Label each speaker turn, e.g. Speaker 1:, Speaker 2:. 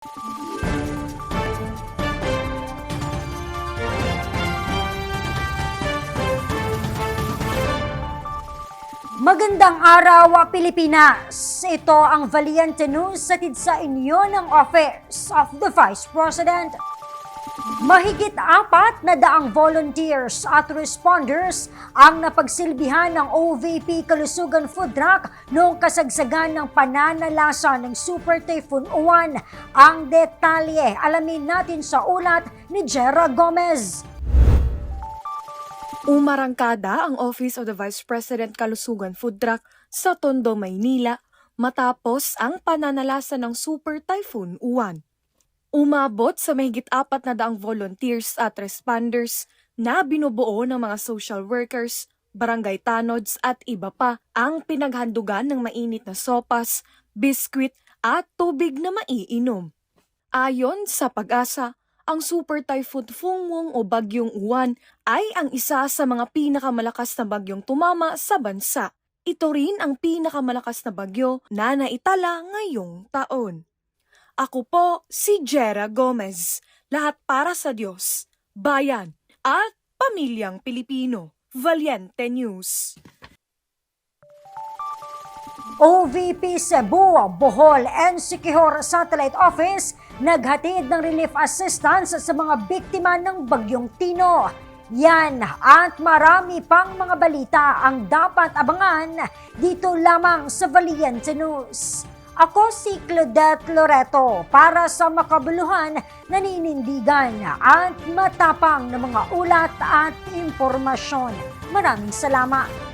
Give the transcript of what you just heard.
Speaker 1: Magandang araw, Pilipinas! Ito ang Valiente News hatid sa inyo ng Office of the Vice President. Mahigit 400 volunteers at responders ang napagsilbihan ng OVP Kalusugan Food Truck noong kasagsagan ng pananalasa ng Super Typhoon Uwan. Ang detalye, alamin natin sa ulat ni Jera Gomez.
Speaker 2: Umarangkada ang Office of the Vice President Kalusugan Food Truck sa Tondo, Maynila matapos ang pananalasa ng Super Typhoon Uwan. Umabot sa mahigit 400 volunteers at responders na binubuo ng mga social workers, barangay tanods at iba pa ang pinaghandugan ng mainit na sopas, biskwit at tubig na maiinom. Ayon sa Pag-asa, ang Super Typhoon Fungwong o Bagyong Uwan ay ang isa sa mga pinakamalakas na bagyong tumama sa bansa. Ito rin ang pinakamalakas na bagyo na naitala ngayong taon. Ako po si Jera Gomez, lahat para sa Diyos, bayan at pamilyang Pilipino. Valiente News.
Speaker 1: OVP Cebu, Bohol and Siquijor Satellite Office naghatid ng relief assistance sa mga biktima ng Bagyong Tino. Yan at marami pang mga balita ang dapat abangan dito lamang sa Valiente News. Ako si Claudette Loreto para sa makabuluhan, naninindigan at matapang na mga ulat at impormasyon. Maraming salamat.